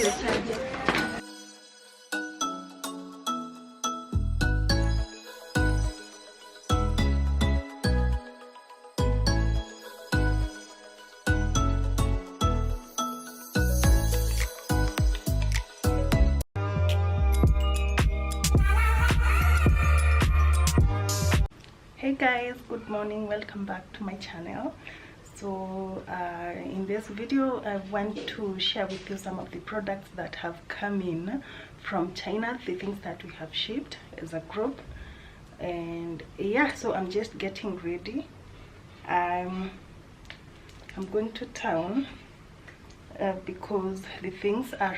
Hey guys, good morning, welcome back to my channel. So in this video I want to share with you some of the products that have come in from China, the things that we have shipped as a group. And yeah, so I'm just getting ready. I'm going to town because the things are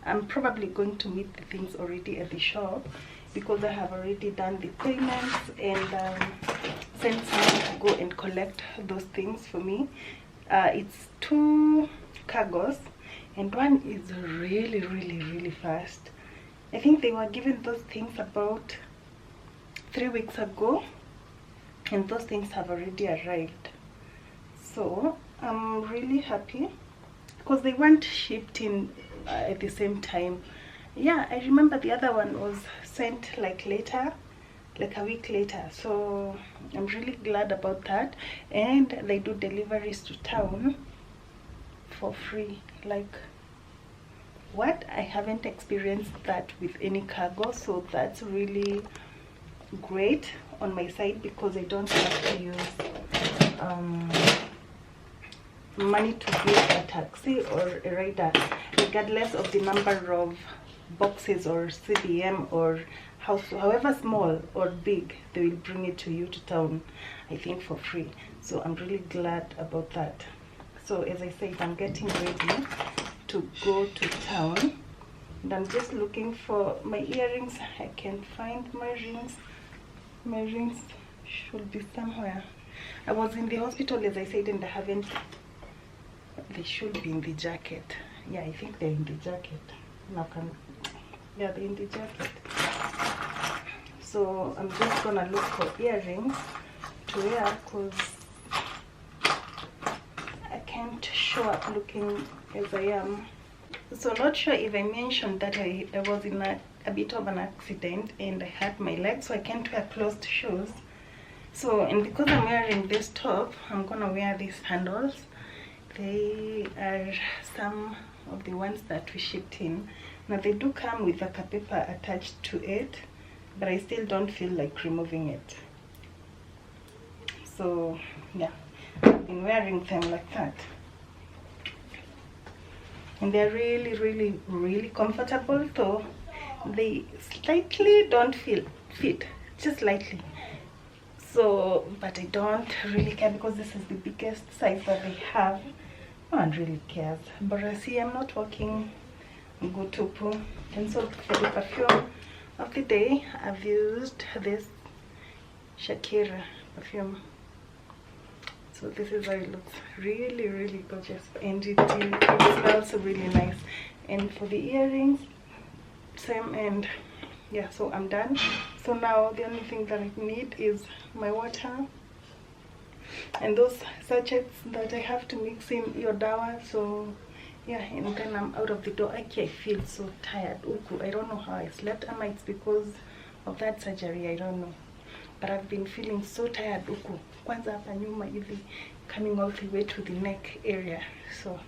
I'm probably going to meet the things already at the shop, because I have already done the payments and sent someone to go and collect those things for me. It's 2 cargos and one is really fast. I think they were given those things about 3 weeks ago and those things have already arrived. So I'm really happy because they weren't shipped in at the same time. Yeah, I remember the other one was sent like later, like a week later. So I'm really glad about that. And they do deliveries to town for free. Like, what? I haven't experienced that with any cargo, so that's really great on my side, because I don't have to use money to book a taxi or a rider, regardless of the number of boxes or CDM or however small or big, they will bring it to you to town, I think, for free. So I'm really glad about that. So as I said, I'm getting ready to go to town and I'm just looking for my earrings. I can't find my rings. My rings should be somewhere. I was in the hospital, as I said, and I haven't. They should be in the jacket. Yeah, I think they're in the jacket. Now yeah, they're in the jacket. So I'm just gonna look for earrings to wear, because I can't show up looking as I am. So not sure if I mentioned that I was in a bit of an accident and I hurt my leg, so I can't wear closed shoes. So, and because I'm wearing this top, I'm gonna wear these sandals. They are some of the ones that we shipped in. Now they do come with a paper attached to it, but I still don't feel like removing it. So yeah, I've been wearing them like that. And they're really comfortable, though they slightly don't feel fit, just slightly. So, but I don't really care, because this is the biggest size that they have. No one really cares. But I see I'm not walking good to poo. And so for the perfume of the day, I've used this Shakira perfume. So this is how it looks. Really gorgeous, and it smells really nice. And for the earrings, same. And yeah, so I'm done. So now the only thing that I need is my water and those sachets that I have to mix in your dawa. So yeah, and then I'm out of the door. Actually, I feel so tired. I don't know how I slept. I might it's because of that surgery, I don't know, but I've been feeling so tired. Kwanza hapa nyuma hivi, coming all the way to the neck area. So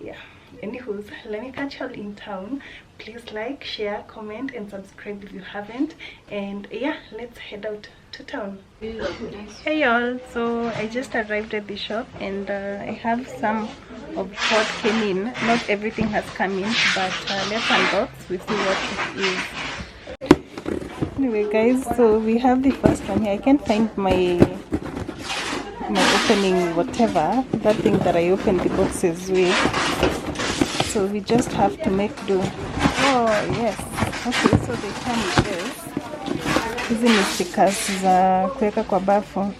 yeah, anywho's, let me catch y'all in town. Please like, share, comment and subscribe if you haven't. And yeah, let's head out to town. Hey y'all, so I just arrived at the shop and I have some of what came in. Not everything has come in, but let's unbox. We see what it is. Anyway guys, so we have the first one here. I can't find my opening whatever, that thing that I opened the boxes with. So we just have to make do. Oh yes, okay, so they come with this. Hizi ni stickers za kuweka kwa bafu.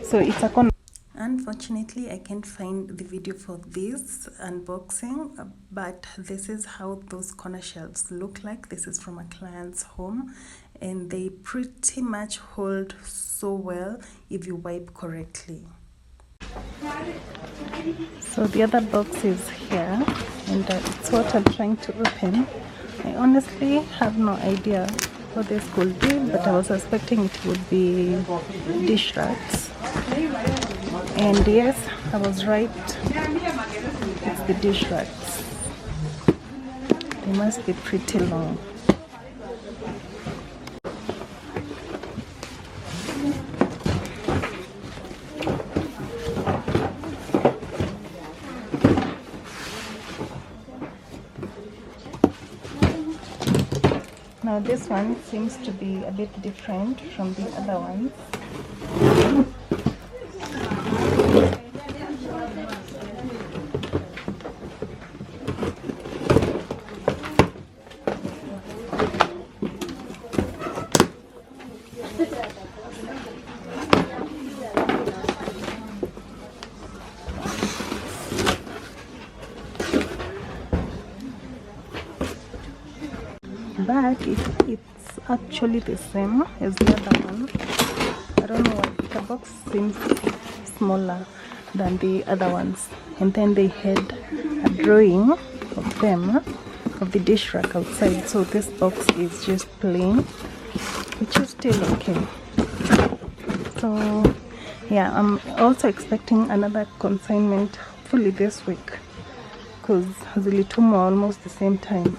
So it's a con. Unfortunately, I can't find the video for this unboxing, but this is how those corner shelves look like. This is from a client's home, and they pretty much hold so well if you wipe correctly. So the other box is here, and it's what I'm trying to open. I honestly have no idea what this could be, but I was expecting it would be dish racks. And yes, I was right. It's the dish racks. They must be pretty long. Now this one seems to be a bit different from the other ones. But it's actually the same as the other one. I don't know why the box seems smaller than the other ones. And then they had a drawing of them, of the dish rack outside. So this box is just plain, which is still okay. So yeah, I'm also expecting another consignment hopefully this week, because zilituma almost the same time.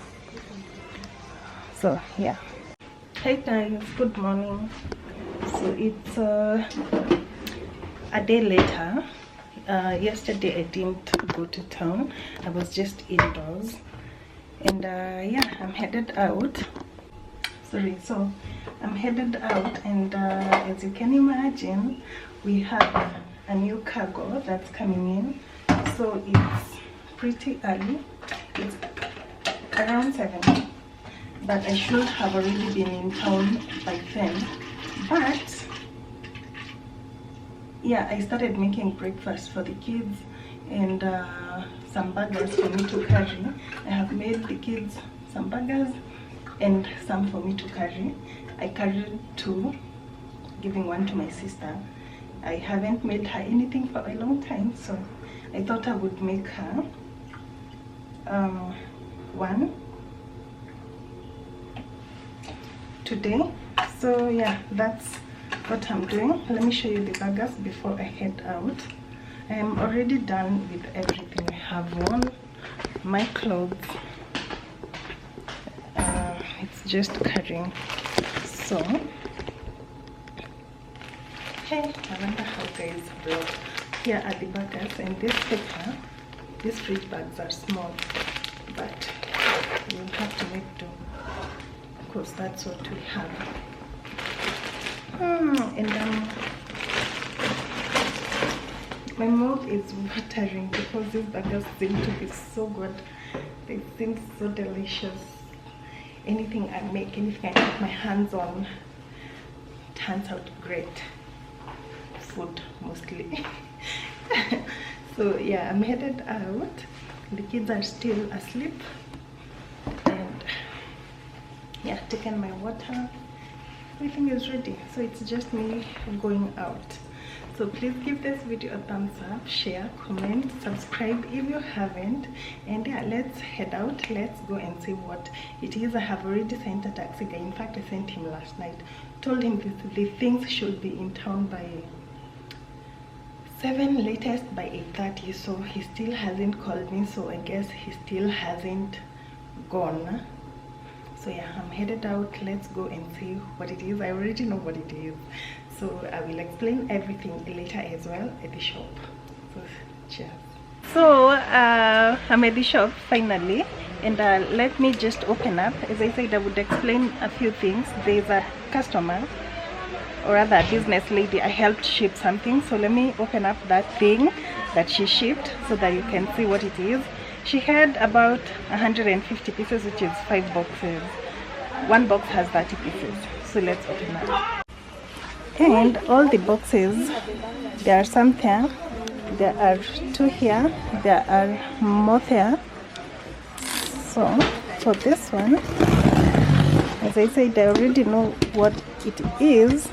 So yeah. Hey guys, good morning. So it's a day later. Yesterday I didn't go to town. I was just indoors, and yeah, I'm headed out. So I'm headed out, and as you can imagine, we have a new cargo that's coming in. So it's pretty early. It's around 7. But I should have already been in town by then. But yeah, I started making breakfast for the kids and some burgers for me to carry. I have made the kids some burgers and some for me to carry. I carried 2, giving 1 to my sister. I haven't made her anything for a long time, so I thought I would make her 1 today. So yeah, that's what I'm doing. Let me show you the burgers before I head out. I am already done with everything. I have worn my clothes. It's just carrying. So hey, I wonder how guys vlog. Here are the burgers, and this paper, these fridge bags are small, but you'll have to make do, because that's what we have. And my mouth is watering because these burgers seem to be so good. They seem so delicious. Anything I make, anything I put my hands on, turns out great. Food mostly. So yeah, I'm headed out. The kids are still asleep, and yeah, taken my water, everything is ready. So it's just me going out. So please give this video a thumbs up, share, comment, subscribe if you haven't, and yeah, let's head out. Let's go and see what it is. I have already sent a taxi guy. In fact, I sent him last night, told him the things should be in town by 7, latest by 8:30. So he still hasn't called me, so I guess he still hasn't gone. So yeah, I'm headed out. Let's go and see what it is. I already know what it is, so I will explain everything later as well at the shop. So cheers. So I'm at the shop finally, and let me just open up. As I said, I would explain a few things. There's a customer, or rather a business lady, I helped ship something. So let me open up that thing that she shipped so that you can see what it is. She had about 150 pieces, which is 5 boxes. One box has 30 pieces. So let's open up. And all the boxes, there are some there. There are 2 here. There are more there. So for this one, as I said, I already know what it is,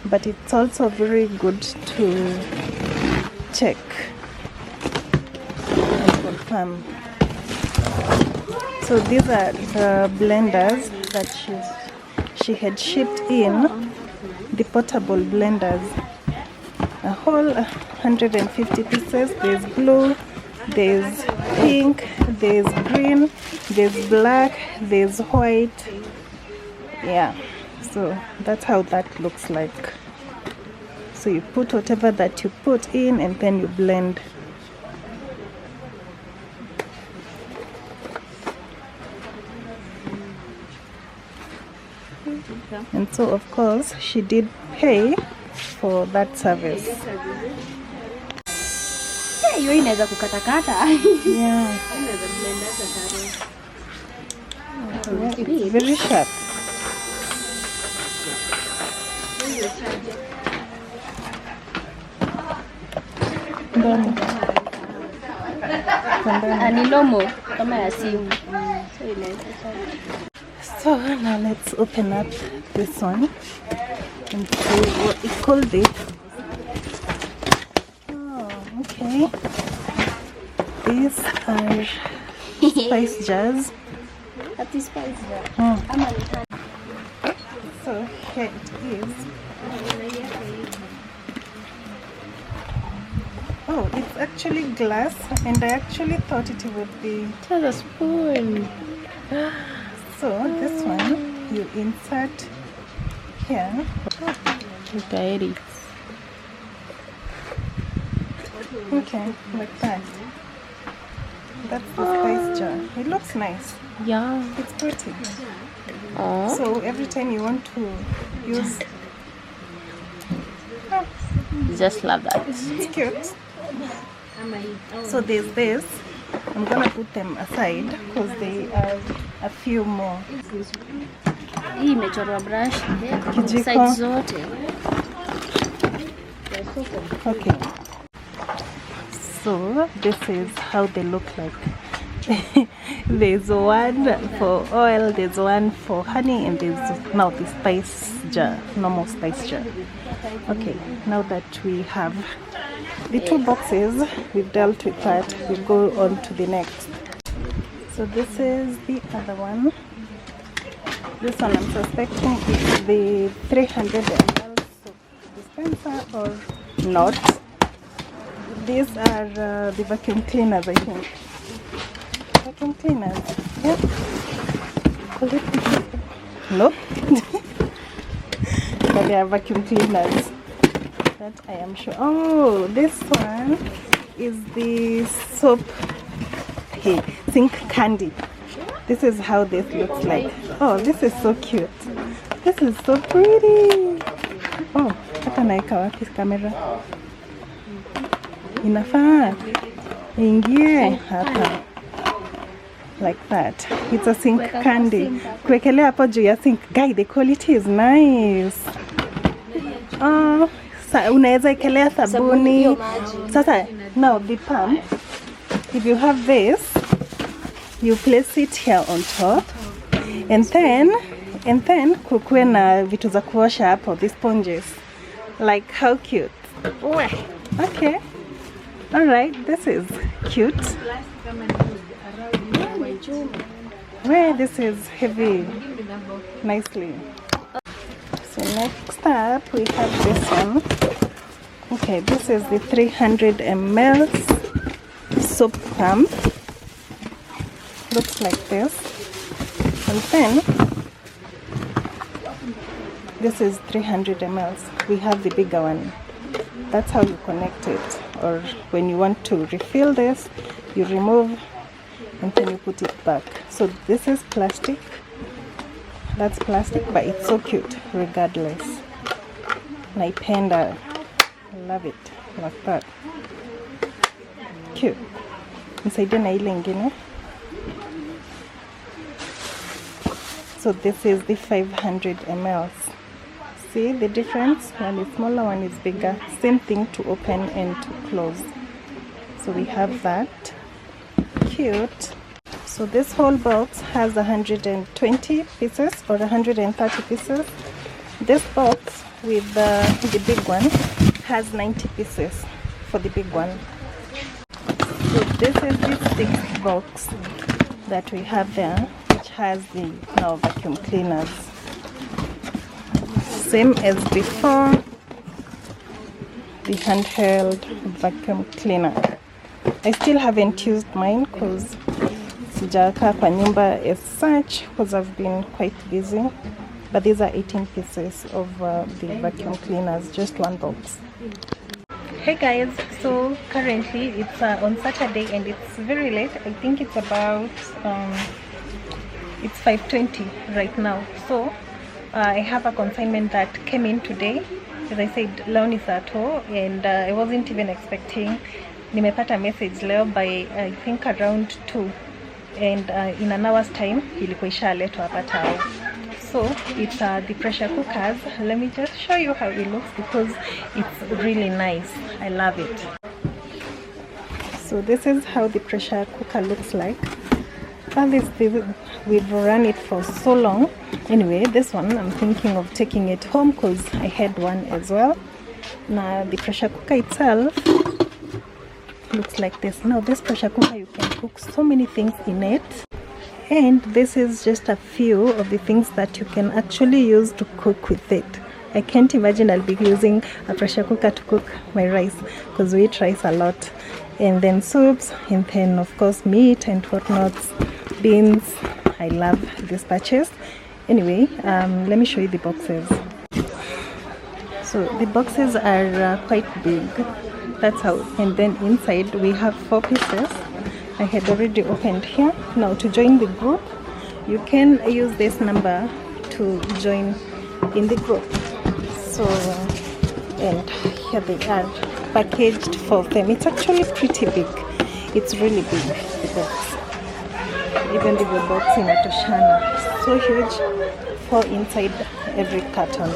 but it's also very good to check and confirm. So these are the blenders that she had shipped in, the portable blenders. A whole 150 pieces. There's blue, there's pink, there's green, there's black, there's white. Yeah, so that's how that looks like. So you put whatever that you put in and then you blend. And so of course she did pay for that service. Yeah. It's very sharp. So now let's open up this one and see what it called it. Oh, okay. These are spice jars. So here it is. Oh, it's actually glass, and I actually thought it would be a spoon. So this one you insert here. Okay, like that. That's the spice jar. It looks nice. Yeah. It's pretty. So every time you want to use, Just love that. it's cute. So there's this. I'm gonna put them aside because they are a few more. Hii imechorwa brush Kijiko. side zote. Okay. So this is how they look like. There's one for oil, there's one for honey, and there's now the spice jar, normal spice jar. Okay, now that we have the two boxes, we've dealt with that, we'll go on to the next. So this is the other one. This one I'm suspecting is the 300 ml soap dispenser or not. These are the vacuum cleaners, I think. Vacuum cleaners, yeah. Nope. But they are vacuum cleaners. That I am sure. Oh, this one is the soap sink candy. This is how this looks like. Oh, this is so cute. This is so pretty. Oh, hata naika wapi kamera? Inafaa ingie hapa. Like that. It's a sink candy. Kuwekelea hapo juu ya sink. Guy, the quality is nice. Oh, unaweza ekelea sabuni. Sasa, now the pump, if you have this, you place it here on top, and then kukuwe na vitu za kuosha hapo, the sponges. Like how cute. Okay. Alright, this is cute. Where this is heavy nicely. So next up we have this one. Okay, this is the 300 ml soap pump. Looks like this. And then this is 300 ml. We have the bigger one. That's how you connect it. Or when you want to refill this, you remove and then you put it back. So this is plastic. That's plastic, but it's so cute regardless. Naipenda. I love it like that. Cute. Nisaidie na ile ingine. So this is the 500 ml. See the difference? One is smaller, one is bigger. Same thing to open and to close. So we have that. Cute. So this whole box has 120 pieces or 130 pieces. This box with the big one has 90 pieces. for the big one. So this is the 6th box that we have there, which has the now vacuum cleaners. Same as before, the handheld vacuum cleaner. I still haven't used mine because sijakaa kwa nyumba as such because I've been quite busy. But these are 18 pieces of the vacuum cleaners, just one box. Hey guys, so currently it's on Saturday and it's very late. I think it's about it's 5:20 right now. So I have a consignment that came in today. As I said, Leon is at home and I wasn't even expecting. Nimepata message leo by I think around 2, and in an hour's time ilikuwa ishaletwa hapa tao. So it's the pressure cookers. Let me just show you how it looks because it's really nice. I love it. So this is how the pressure cooker looks like. We've run it for so long. Anyway, this one I'm thinking of taking it home because I had one as well. Now the pressure cooker itself looks like this. Now this pressure cooker, you can cook so many things in it, and this is just a few of the things that you can actually use to cook with it. I can't imagine I'll be using a pressure cooker to cook my rice because we eat rice a lot, and then soups, and then of course meat and whatnot, beans. I love this purchase. Anyway, let me show you the boxes. So the boxes are quite big. That's how. And then inside we have 4 pieces. I had already opened here. Now to join the group, you can use this number to join in the group. So, and here they are packaged for them. It's actually pretty big. It's really big, the box. Even the box in Atoshana, so huge, 4 inside every carton.